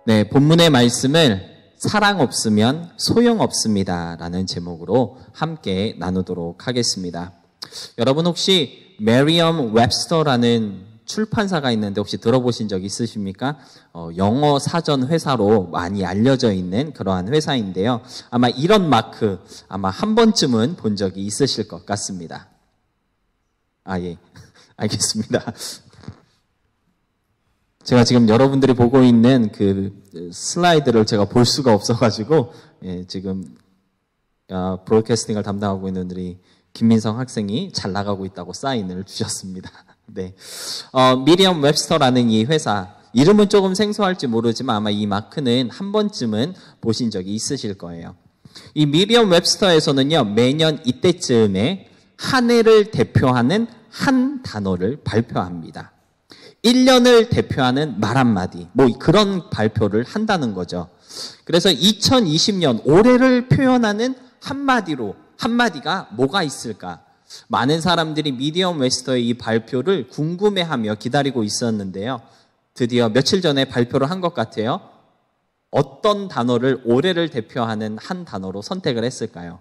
네, 본문의 말씀을 사랑 없으면 소용없습니다 라는 제목으로 함께 나누도록 하겠습니다. 여러분 혹시 메리엄 웹스터라는 출판사가 있는데 혹시 들어보신 적 있으십니까? 영어 사전 회사로 많이 알려져 있는 그러한 회사인데요. 아마 이런 마크 아마 한 번쯤은 본 적이 있으실 것 같습니다. 예. 알겠습니다. 제가 지금 여러분들이 보고 있는 그 슬라이드를 제가 볼 수가 없어가지고, 지금, 브로드캐스팅을 담당하고 있는 우리 김민성 학생이 잘 나가고 있다고 사인을 주셨습니다. 네. 미리엄 웹스터라는 이 회사, 이름은 조금 생소할지 모르지만 아마 이 마크는 한 번쯤은 보신 적이 있으실 거예요. 이 미리엄 웹스터에서는요, 매년 이때쯤에 한 해를 대표하는 한 단어를 발표합니다. 1년을 대표하는 말 한마디, 그런 발표를 한다는 거죠. 그래서 2020년, 올해를 표현하는 한마디가 뭐가 있을까? 많은 사람들이 미디엄 웹스터의 이 발표를 궁금해하며 기다리고 있었는데요. 드디어 며칠 전에 발표를 한 것 같아요. 어떤 단어를 올해를 대표하는 한 단어로 선택을 했을까요?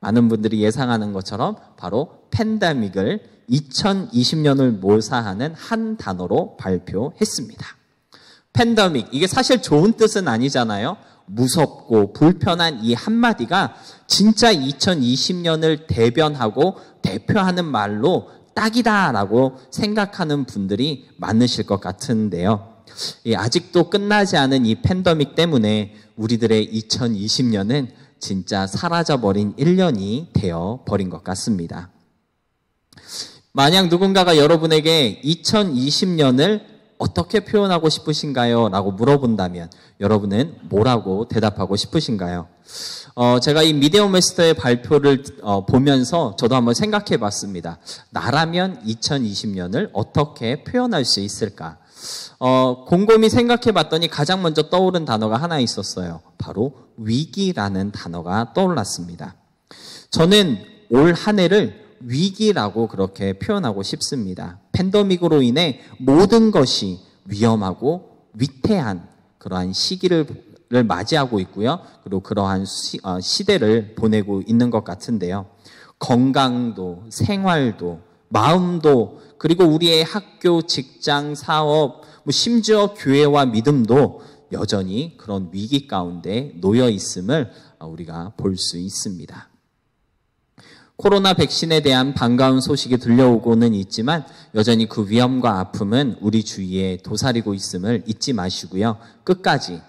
많은 분들이 예상하는 것처럼 바로 팬데믹을 2020년을 모사하는 한 단어로 발표했습니다. 팬데믹, 이게 사실 좋은 뜻은 아니잖아요. 무섭고 불편한 이 한마디가 진짜 2020년을 대변하고 대표하는 말로 딱이다라고 생각하는 분들이 많으실 것 같은데요. 아직도 끝나지 않은 이 팬데믹 때문에 우리들의 2020년은 진짜 사라져버린 1년이 되어버린 것 같습니다. 만약 누군가가 여러분에게 2020년을 어떻게 표현하고 싶으신가요? 라고 물어본다면 여러분은 뭐라고 대답하고 싶으신가요? 제가 이 미디엄 웹스터의 발표를 보면서 저도 한번 생각해 봤습니다. 나라면 2020년을 어떻게 표현할 수 있을까? 곰곰이 생각해 봤더니 가장 먼저 떠오른 단어가 하나 있었어요. 바로 위기라는 단어가 떠올랐습니다. 저는 올 한 해를 위기라고 그렇게 표현하고 싶습니다. 팬데믹으로 인해 모든 것이 위험하고 위태한 그러한 시기를 맞이하고 있고요. 그리고 그러한 시대를 보내고 있는 것 같은데요. 건강도, 생활도, 마음도, 그리고 우리의 학교, 직장, 사업, 심지어 교회와 믿음도 여전히 그런 위기 가운데 놓여 있음을 우리가 볼 수 있습니다. 코로나 백신에 대한 반가운 소식이 들려오고는 있지만 여전히 그 위험과 아픔은 우리 주위에 도사리고 있음을 잊지 마시고요. 끝까지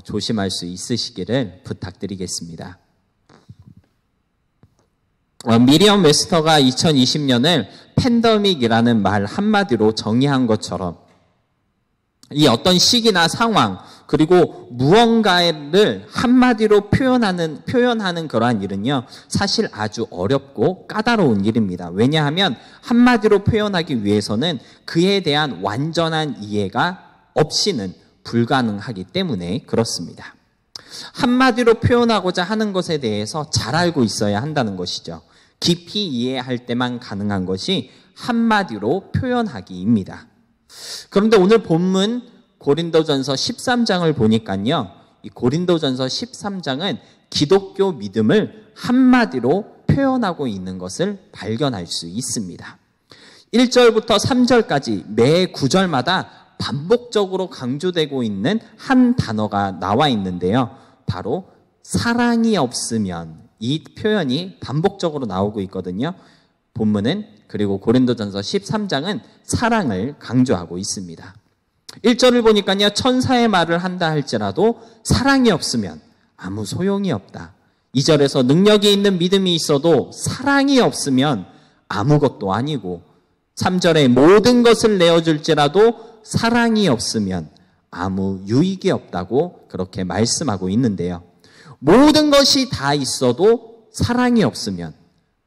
조심할 수 있으시기를 부탁드리겠습니다. 미리엄 웹스터가 2020년을 팬데믹이라는 말 한마디로 정의한 것처럼 이 어떤 시기나 상황 그리고 무언가를 한마디로 표현하는 그러한 일은요, 사실 아주 어렵고 까다로운 일입니다. 왜냐하면 한마디로 표현하기 위해서는 그에 대한 완전한 이해가 없이는 불가능하기 때문에 그렇습니다. 한마디로 표현하고자 하는 것에 대해서 잘 알고 있어야 한다는 것이죠. 깊이 이해할 때만 가능한 것이 한마디로 표현하기입니다. 그런데 오늘 본문 고린도전서 13장을 보니까요, 이 고린도전서 13장은 기독교 믿음을 한마디로 표현하고 있는 것을 발견할 수 있습니다. 1절부터 3절까지 매 구절마다 반복적으로 강조되고 있는 한 단어가 나와 있는데요. 바로 사랑이 없으면, 이 표현이 반복적으로 나오고 있거든요. 본문은, 그리고 고린도전서 13장은 사랑을 강조하고 있습니다. 1절을 보니까요, 천사의 말을 한다 할지라도 사랑이 없으면 아무 소용이 없다. 2절에서 능력이 있는 믿음이 있어도 사랑이 없으면 아무것도 아니고, 3절에 모든 것을 내어줄지라도 사랑이 없으면 아무 유익이 없다고 그렇게 말씀하고 있는데요. 모든 것이 다 있어도 사랑이 없으면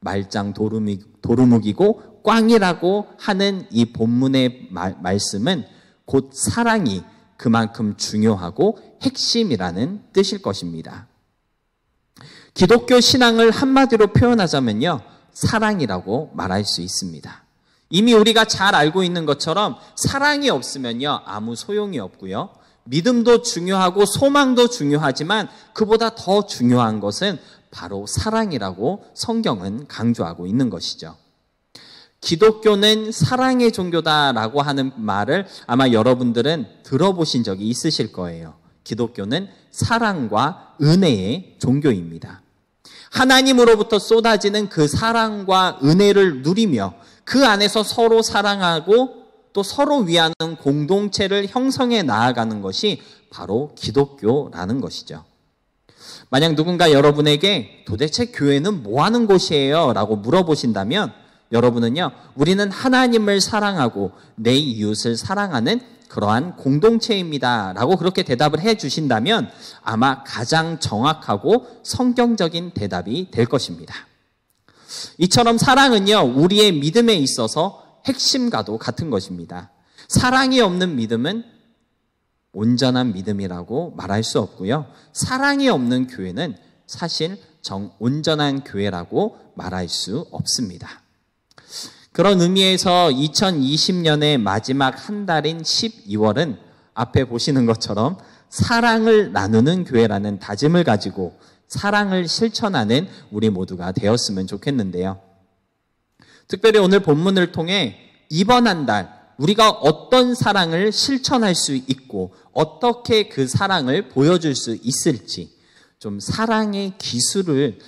말짱 도루묵이고 꽝이라고 하는 이 본문의 말씀은 곧 사랑이 그만큼 중요하고 핵심이라는 뜻일 것입니다. 기독교 신앙을 한마디로 표현하자면요, 사랑이라고 말할 수 있습니다. 이미 우리가 잘 알고 있는 것처럼 사랑이 없으면요, 아무 소용이 없고요. 믿음도 중요하고 소망도 중요하지만 그보다 더 중요한 것은 바로 사랑이라고 성경은 강조하고 있는 것이죠. 기독교는 사랑의 종교다라고 하는 말을 아마 여러분들은 들어보신 적이 있으실 거예요. 기독교는 사랑과 은혜의 종교입니다. 하나님으로부터 쏟아지는 그 사랑과 은혜를 누리며 그 안에서 서로 사랑하고 또 서로 위하는 공동체를 형성해 나아가는 것이 바로 기독교라는 것이죠. 만약 누군가 여러분에게 도대체 교회는 뭐 하는 곳이에요? 라고 물어보신다면 여러분은요, 우리는 하나님을 사랑하고 내 이웃을 사랑하는 그러한 공동체입니다 라고 그렇게 대답을 해 주신다면 아마 가장 정확하고 성경적인 대답이 될 것입니다. 이처럼 사랑은요, 우리의 믿음에 있어서 핵심과도 같은 것입니다. 사랑이 없는 믿음은 온전한 믿음이라고 말할 수 없고요. 사랑이 없는 교회는 사실 온전한 교회라고 말할 수 없습니다. 그런 의미에서 2020년의 마지막 한 달인 12월은 앞에 보시는 것처럼 사랑을 나누는 교회라는 다짐을 가지고 사랑을 실천하는 우리 모두가 되었으면 좋겠는데요. 특별히 오늘 본문을 통해 이번 한 달 우리가 어떤 사랑을 실천할 수 있고 어떻게 그 사랑을 보여줄 수 있을지 좀 사랑의 기술을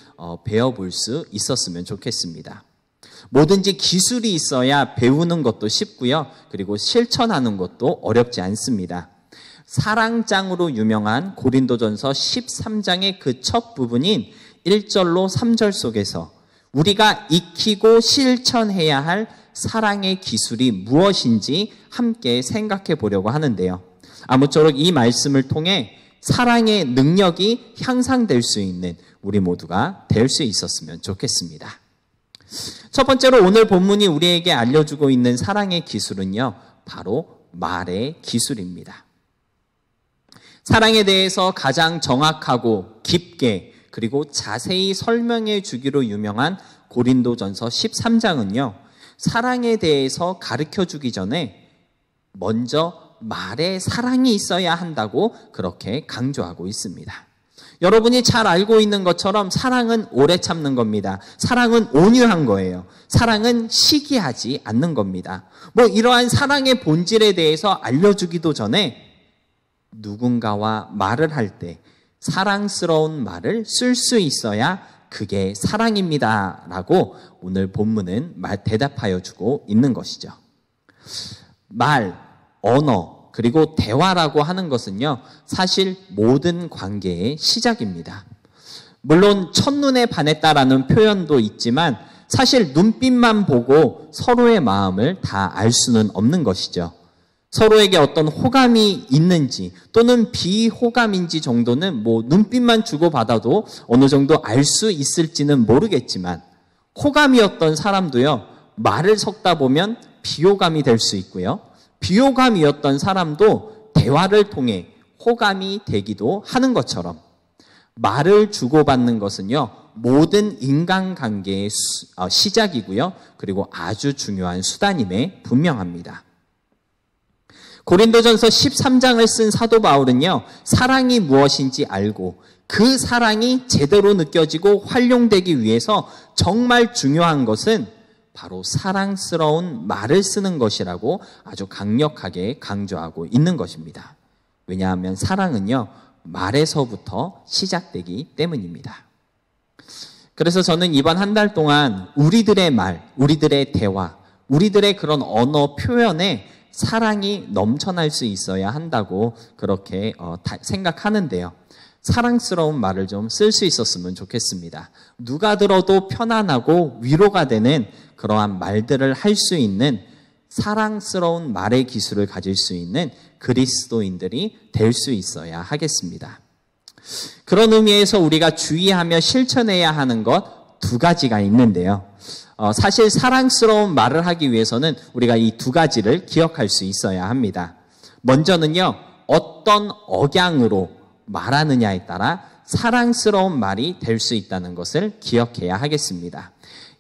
배워볼 수 있었으면 좋겠습니다. 뭐든지 기술이 있어야 배우는 것도 쉽고요. 그리고 실천하는 것도 어렵지 않습니다. 사랑장으로 유명한 고린도전서 13장의 그 첫 부분인 1절로 3절 속에서 우리가 익히고 실천해야 할 사랑의 기술이 무엇인지 함께 생각해 보려고 하는데요. 아무쪼록 이 말씀을 통해 사랑의 능력이 향상될 수 있는 우리 모두가 될 수 있었으면 좋겠습니다. 첫 번째로 오늘 본문이 우리에게 알려주고 있는 사랑의 기술은요, 바로 말의 기술입니다. 사랑에 대해서 가장 정확하고 깊게 그리고 자세히 설명해 주기로 유명한 고린도전서 13장은요, 사랑에 대해서 가르쳐 주기 전에 먼저 말에 사랑이 있어야 한다고 그렇게 강조하고 있습니다. 여러분이 잘 알고 있는 것처럼 사랑은 오래 참는 겁니다. 사랑은 온유한 거예요. 사랑은 시기하지 않는 겁니다. 이러한 사랑의 본질에 대해서 알려주기도 전에 누군가와 말을 할 때 사랑스러운 말을 쓸 수 있어야 그게 사랑입니다 라고 오늘 본문은 대답하여 주고 있는 것이죠. 말, 언어, 그리고 대화라고 하는 것은요, 사실 모든 관계의 시작입니다. 물론 첫눈에 반했다라는 표현도 있지만 사실 눈빛만 보고 서로의 마음을 다 알 수는 없는 것이죠. 서로에게 어떤 호감이 있는지 또는 비호감인지 정도는 눈빛만 주고받아도 어느 정도 알 수 있을지는 모르겠지만 호감이었던 사람도요, 말을 섞다 보면 비호감이 될 수 있고요. 비호감이었던 사람도 대화를 통해 호감이 되기도 하는 것처럼 말을 주고받는 것은요, 모든 인간관계의 시작이고요. 그리고 아주 중요한 수단임에 분명합니다. 고린도전서 13장을 쓴 사도 바울은요, 사랑이 무엇인지 알고 그 사랑이 제대로 느껴지고 활용되기 위해서 정말 중요한 것은 바로 사랑스러운 말을 쓰는 것이라고 아주 강력하게 강조하고 있는 것입니다. 왜냐하면 사랑은요, 말에서부터 시작되기 때문입니다. 그래서 저는 이번 한 달 동안 우리들의 말, 우리들의 대화, 우리들의 그런 언어 표현에 사랑이 넘쳐날 수 있어야 한다고 그렇게 생각하는데요. 사랑스러운 말을 좀 쓸 수 있었으면 좋겠습니다. 누가 들어도 편안하고 위로가 되는 그러한 말들을 할 수 있는 사랑스러운 말의 기술을 가질 수 있는 그리스도인들이 될 수 있어야 하겠습니다. 그런 의미에서 우리가 주의하며 실천해야 하는 것 두 가지가 있는데요. 사실 사랑스러운 말을 하기 위해서는 우리가 이 두 가지를 기억할 수 있어야 합니다. 먼저는요, 어떤 억양으로 말하느냐에 따라 사랑스러운 말이 될 수 있다는 것을 기억해야 하겠습니다.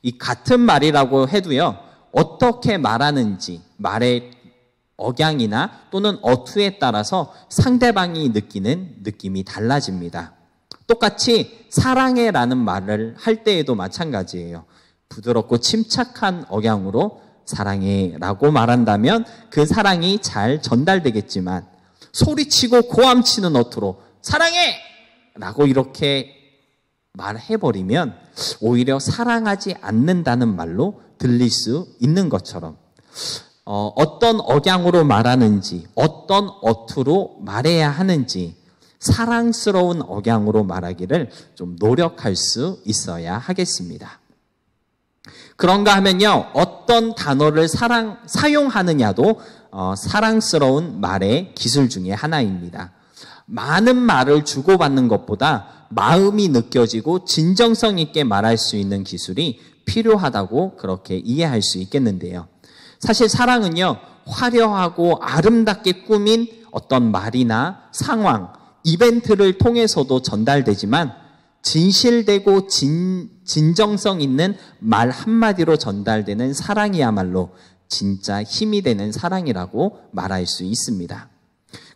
이 같은 말이라고 해도요, 어떻게 말하는지, 말의 억양이나 또는 어투에 따라서 상대방이 느끼는 느낌이 달라집니다. 똑같이 사랑해라는 말을 할 때에도 마찬가지예요. 부드럽고 침착한 억양으로 사랑해라고 말한다면 그 사랑이 잘 전달되겠지만, 소리치고 고함치는 어투로 사랑해라고 이렇게 말해버리면 오히려 사랑하지 않는다는 말로 들릴 수 있는 것처럼, 어떤 억양으로 말하는지, 어떤 어투로 말해야 하는지 사랑스러운 억양으로 말하기를 좀 노력할 수 있어야 하겠습니다. 그런가 하면요, 어떤 단어를 사용하느냐도 사랑스러운 말의 기술 중에 하나입니다. 많은 말을 주고받는 것보다 마음이 느껴지고 진정성 있게 말할 수 있는 기술이 필요하다고 그렇게 이해할 수 있겠는데요. 사실 사랑은요, 화려하고 아름답게 꾸민 어떤 말이나 상황, 이벤트를 통해서도 전달되지만, 진실되고 진정성 있는 말 한마디로 전달되는 사랑이야말로 진짜 힘이 되는 사랑이라고 말할 수 있습니다.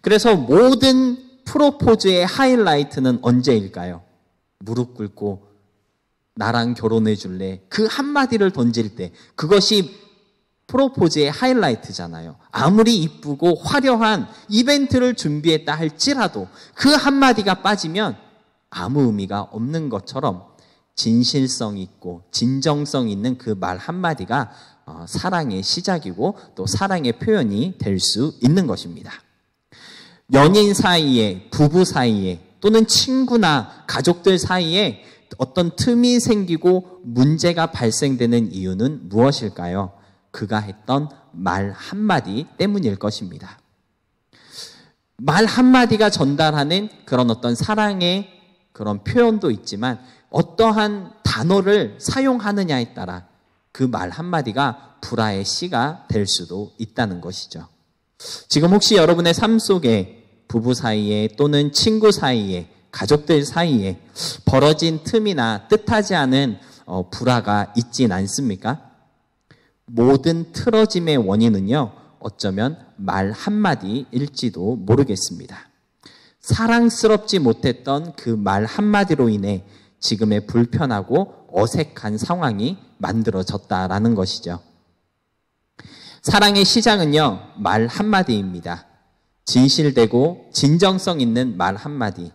그래서 모든 프로포즈의 하이라이트는 언제일까요? 무릎 꿇고 나랑 결혼해 줄래? 그 한마디를 던질 때, 그것이 프로포즈의 하이라이트잖아요. 아무리 이쁘고 화려한 이벤트를 준비했다 할지라도 그 한마디가 빠지면 아무 의미가 없는 것처럼, 진실성 있고 진정성 있는 그 말 한마디가 사랑의 시작이고 또 사랑의 표현이 될 수 있는 것입니다. 연인 사이에, 부부 사이에, 또는 친구나 가족들 사이에 어떤 틈이 생기고 문제가 발생되는 이유는 무엇일까요? 그가 했던 말 한마디 때문일 것입니다. 말 한마디가 전달하는 그런 어떤 사랑의 그런 표현도 있지만, 어떠한 단어를 사용하느냐에 따라 그 말 한마디가 불화의 씨가 될 수도 있다는 것이죠. 지금 혹시 여러분의 삶 속에 부부 사이에 또는 친구 사이에, 가족들 사이에 벌어진 틈이나 뜻하지 않은 불화가 있진 않습니까? 모든 틀어짐의 원인은요, 어쩌면 말 한마디일지도 모르겠습니다. 사랑스럽지 못했던 그 말 한마디로 인해 지금의 불편하고 어색한 상황이 만들어졌다라는 것이죠. 사랑의 시작은요, 말 한마디입니다. 진실되고 진정성 있는 말 한마디.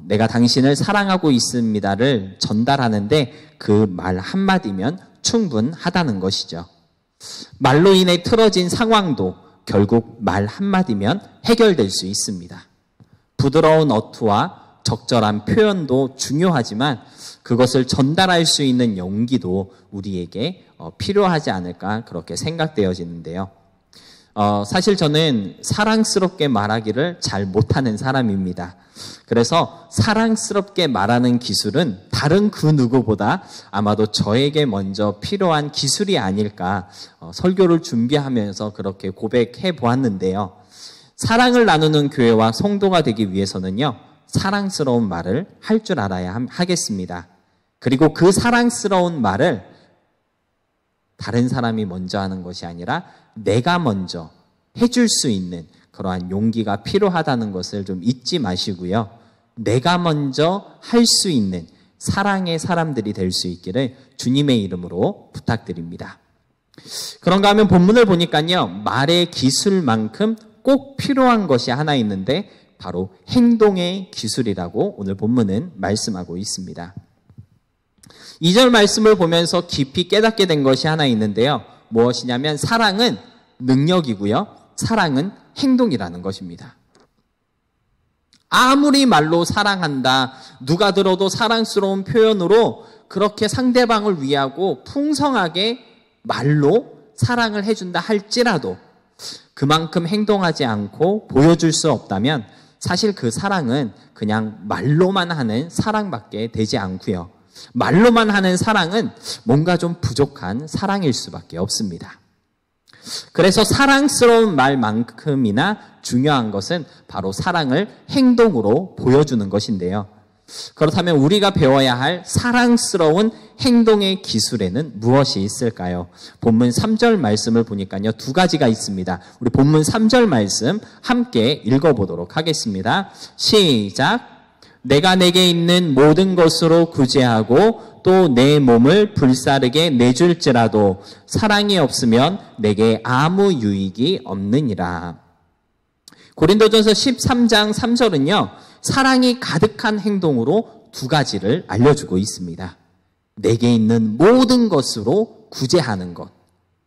내가 당신을 사랑하고 있습니다를 전달하는데 그 말 한마디면 충분하다는 것이죠. 말로 인해 틀어진 상황도 결국 말 한마디면 해결될 수 있습니다. 부드러운 어투와 적절한 표현도 중요하지만 그것을 전달할 수 있는 용기도 우리에게 필요하지 않을까 그렇게 생각되어지는데요. 사실 저는 사랑스럽게 말하기를 잘 못하는 사람입니다. 그래서 사랑스럽게 말하는 기술은 다른 그 누구보다 아마도 저에게 먼저 필요한 기술이 아닐까 설교를 준비하면서 그렇게 고백해 보았는데요. 사랑을 나누는 교회와 성도가 되기 위해서는요, 사랑스러운 말을 할 줄 알아야 하겠습니다. 그리고 그 사랑스러운 말을 다른 사람이 먼저 하는 것이 아니라 내가 먼저 해줄 수 있는 그러한 용기가 필요하다는 것을 좀 잊지 마시고요. 내가 먼저 할 수 있는 사랑의 사람들이 될 수 있기를 주님의 이름으로 부탁드립니다. 그런가 하면 본문을 보니까요, 말의 기술만큼 꼭 필요한 것이 하나 있는데 바로 행동의 기술이라고 오늘 본문은 말씀하고 있습니다. 2절 말씀을 보면서 깊이 깨닫게 된 것이 하나 있는데요. 무엇이냐면 사랑은 능력이고요, 사랑은 행동이라는 것입니다. 아무리 말로 사랑한다, 누가 들어도 사랑스러운 표현으로 그렇게 상대방을 위하고 풍성하게 말로 사랑을 해준다 할지라도 그만큼 행동하지 않고 보여줄 수 없다면 사실 그 사랑은 그냥 말로만 하는 사랑밖에 되지 않고요. 말로만 하는 사랑은 뭔가 좀 부족한 사랑일 수밖에 없습니다. 그래서 사랑스러운 말만큼이나 중요한 것은 바로 사랑을 행동으로 보여주는 것인데요. 그렇다면 우리가 배워야 할 사랑스러운 행동의 기술에는 무엇이 있을까요? 본문 3절 말씀을 보니까요, 두 가지가 있습니다. 우리 본문 3절 말씀 함께 읽어보도록 하겠습니다. 시작. 내가 내게 있는 모든 것으로 구제하고 또 내 몸을 불사르게 내줄지라도 사랑이 없으면 내게 아무 유익이 없느니라. 고린도전서 13장 3절은요, 사랑이 가득한 행동으로 두 가지를 알려주고 있습니다. 내게 있는 모든 것으로 구제하는 것,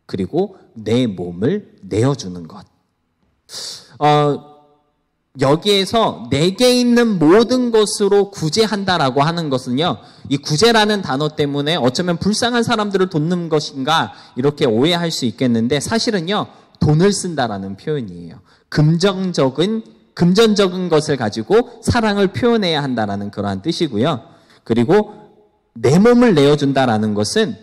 그리고 내 몸을 내어주는 것. 여기에서 내게 있는 모든 것으로 구제한다라고 하는 것은요, 이 구제라는 단어 때문에 어쩌면 불쌍한 사람들을 돕는 것인가 이렇게 오해할 수 있겠는데, 사실은요, 돈을 쓴다라는 표현이에요. 금전적인 것을 가지고 사랑을 표현해야 한다라는 그러한 뜻이고요. 그리고 내 몸을 내어준다라는 것은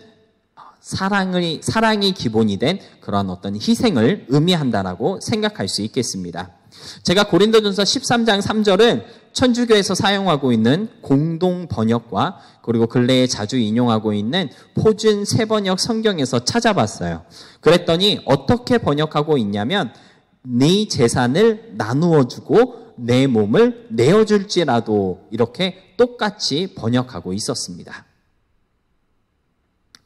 사랑이 기본이 된 그러한 어떤 희생을 의미한다라고 생각할 수 있겠습니다. 제가 고린도전서 13장 3절은 천주교에서 사용하고 있는 공동 번역과 그리고 근래에 자주 인용하고 있는 표준 새번역 성경에서 찾아봤어요. 그랬더니 어떻게 번역하고 있냐면, 네 재산을 나누어 주고 내 몸을 내어줄지라도, 이렇게 똑같이 번역하고 있었습니다.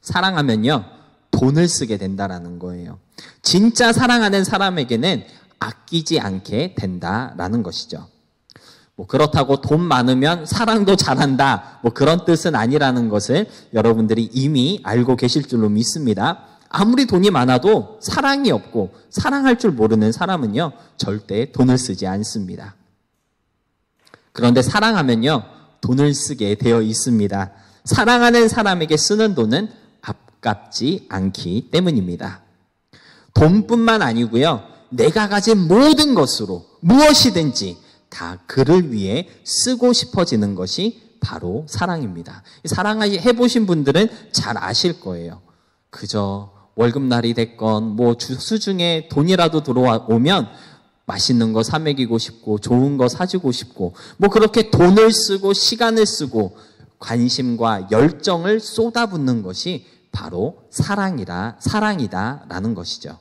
사랑하면요, 돈을 쓰게 된다라는 거예요. 진짜 사랑하는 사람에게는 아끼지 않게 된다라는 것이죠. 그렇다고 돈 많으면 사랑도 잘한다, 그런 뜻은 아니라는 것을 여러분들이 이미 알고 계실 줄로 믿습니다. 아무리 돈이 많아도 사랑이 없고 사랑할 줄 모르는 사람은요, 절대 돈을 쓰지 않습니다. 그런데 사랑하면요, 돈을 쓰게 되어 있습니다. 사랑하는 사람에게 쓰는 돈은 아깝지 않기 때문입니다. 돈뿐만 아니고요, 내가 가진 모든 것으로 무엇이든지 다 그를 위해 쓰고 싶어지는 것이 바로 사랑입니다. 사랑해보신 분들은 잘 아실 거예요. 그저 월급날이 됐건 수중에 돈이라도 들어오면 맛있는 거 사 먹이고 싶고 좋은 거 사주고 싶고 그렇게 돈을 쓰고 시간을 쓰고 관심과 열정을 쏟아붓는 것이 바로 사랑이다라는 것이죠.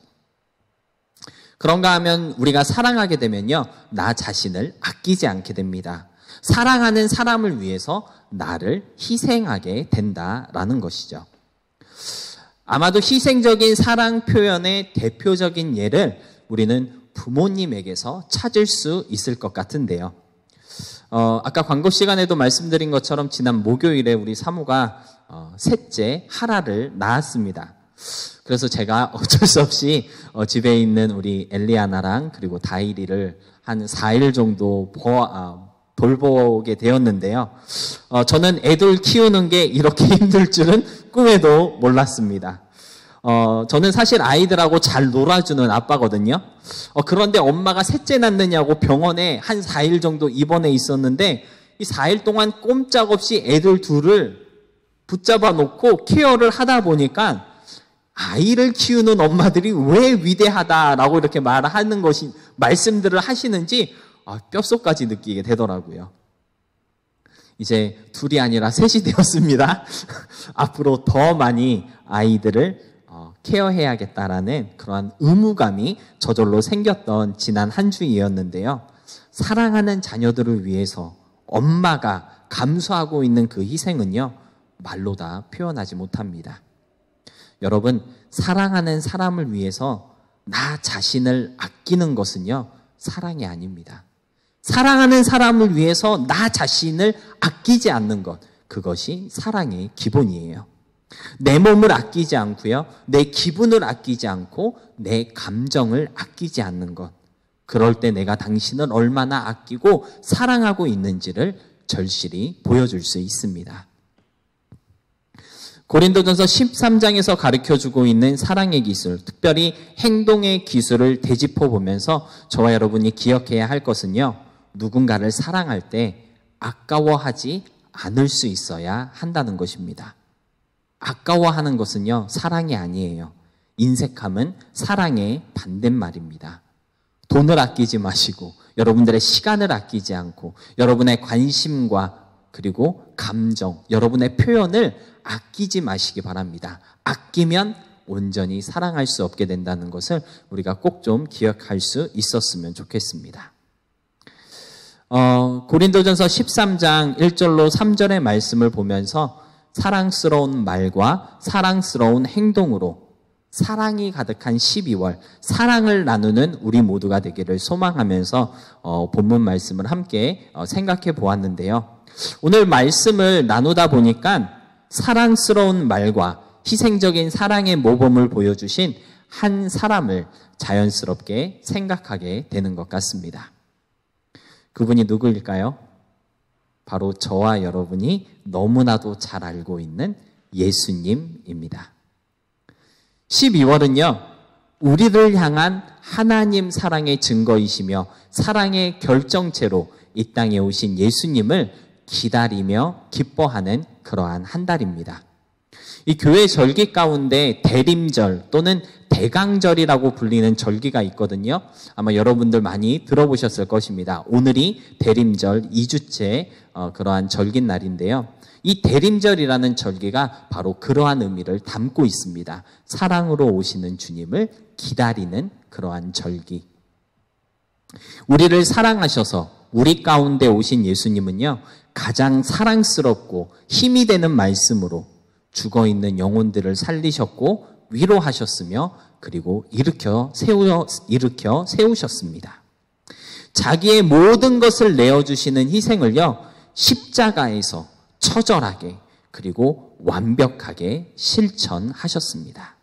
그런가 하면 우리가 사랑하게 되면요, 나 자신을 아끼지 않게 됩니다. 사랑하는 사람을 위해서 나를 희생하게 된다라는 것이죠. 아마도 희생적인 사랑 표현의 대표적인 예를 우리는 부모님에게서 찾을 수 있을 것 같은데요. 아까 광고 시간에도 말씀드린 것처럼 지난 목요일에 우리 사모가 셋째 하라를 낳았습니다. 그래서 제가 어쩔 수 없이 집에 있는 우리 엘리아나랑 그리고 다이리를 한 4일 정도 돌보게 되었는데요. 저는 애들 키우는 게 이렇게 힘들 줄은 꿈에도 몰랐습니다. 저는 사실 아이들하고 잘 놀아주는 아빠거든요. 그런데 엄마가 셋째 낳느냐고 병원에 한 4일 정도 입원해 있었는데, 이 4일 동안 꼼짝없이 애들 둘을 붙잡아 놓고 케어를 하다 보니까 아이를 키우는 엄마들이 왜 위대하다라고 이렇게 말씀들을 하시는지 뼛속까지 느끼게 되더라고요. 이제 둘이 아니라 셋이 되었습니다. 앞으로 더 많이 아이들을 케어해야겠다라는 그러한 의무감이 저절로 생겼던 지난 한 주이었는데요. 사랑하는 자녀들을 위해서 엄마가 감수하고 있는 그 희생은요, 말로 다 표현하지 못합니다. 여러분, 사랑하는 사람을 위해서 나 자신을 아끼는 것은요, 사랑이 아닙니다. 사랑하는 사람을 위해서 나 자신을 아끼지 않는 것, 그것이 사랑의 기본이에요. 내 몸을 아끼지 않고요, 내 기분을 아끼지 않고 내 감정을 아끼지 않는 것, 그럴 때 내가 당신을 얼마나 아끼고 사랑하고 있는지를 절실히 보여줄 수 있습니다. 고린도전서 13장에서 가르쳐주고 있는 사랑의 기술, 특별히 행동의 기술을 되짚어보면서 저와 여러분이 기억해야 할 것은요, 누군가를 사랑할 때 아까워하지 않을 수 있어야 한다는 것입니다. 아까워하는 것은요, 사랑이 아니에요. 인색함은 사랑의 반대말입니다. 돈을 아끼지 마시고 여러분들의 시간을 아끼지 않고 여러분의 관심과 그리고 감정, 여러분의 표현을 아끼지 마시기 바랍니다. 아끼면 온전히 사랑할 수 없게 된다는 것을 우리가 꼭 좀 기억할 수 있었으면 좋겠습니다. 고린도전서 13장 1절로 3절의 말씀을 보면서 사랑스러운 말과 사랑스러운 행동으로 사랑이 가득한 12월, 사랑을 나누는 우리 모두가 되기를 소망하면서 본문 말씀을 함께 생각해 보았는데요. 오늘 말씀을 나누다 보니까 사랑스러운 말과 희생적인 사랑의 모범을 보여주신 한 사람을 자연스럽게 생각하게 되는 것 같습니다. 그분이 누구일까요? 바로 저와 여러분이 너무나도 잘 알고 있는 예수님입니다. 12월은요, 우리를 향한 하나님 사랑의 증거이시며 사랑의 결정체로 이 땅에 오신 예수님을 기다리며 기뻐하는 그러한 한 달입니다. 이 교회 절기 가운데 대림절 또는 대강절이라고 불리는 절기가 있거든요. 아마 여러분들 많이 들어보셨을 것입니다. 오늘이 대림절 2주째 그러한 절기 날인데요. 이 대림절이라는 절기가 바로 그러한 의미를 담고 있습니다. 사랑으로 오시는 주님을 기다리는 그러한 절기. 우리를 사랑하셔서 우리 가운데 오신 예수님은요, 가장 사랑스럽고 힘이 되는 말씀으로 죽어있는 영혼들을 살리셨고 위로하셨으며 그리고 일으켜 세우셨습니다. 자기의 모든 것을 내어주시는 희생을요, 십자가에서 처절하게 그리고 완벽하게 실천하셨습니다.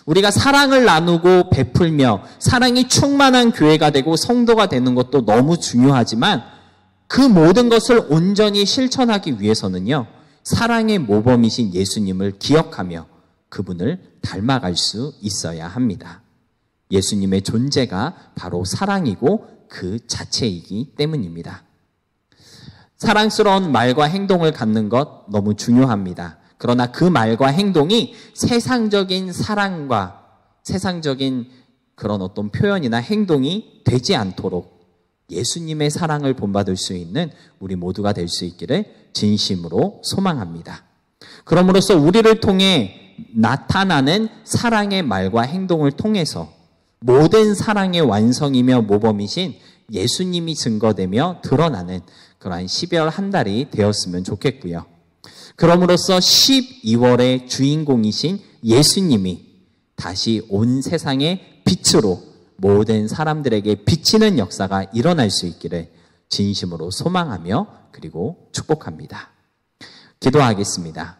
우리가 사랑을 나누고 베풀며 사랑이 충만한 교회가 되고 성도가 되는 것도 너무 중요하지만 그 모든 것을 온전히 실천하기 위해서는요, 사랑의 모범이신 예수님을 기억하며 그분을 닮아갈 수 있어야 합니다. 예수님의 존재가 바로 사랑이고 그 자체이기 때문입니다. 사랑스러운 말과 행동을 갖는 것 너무 중요합니다. 그러나 그 말과 행동이 세상적인 사랑과 세상적인 그런 어떤 표현이나 행동이 되지 않도록 예수님의 사랑을 본받을 수 있는 우리 모두가 될 수 있기를 진심으로 소망합니다. 그럼으로써 우리를 통해 나타나는 사랑의 말과 행동을 통해서 모든 사랑의 완성이며 모범이신 예수님이 증거되며 드러나는 그러한 12월 한 달이 되었으면 좋겠고요. 그럼으로써 12월의 주인공이신 예수님이 다시 온 세상의 빛으로 모든 사람들에게 비치는 역사가 일어날 수 있기를 진심으로 소망하며 그리고 축복합니다. 기도하겠습니다.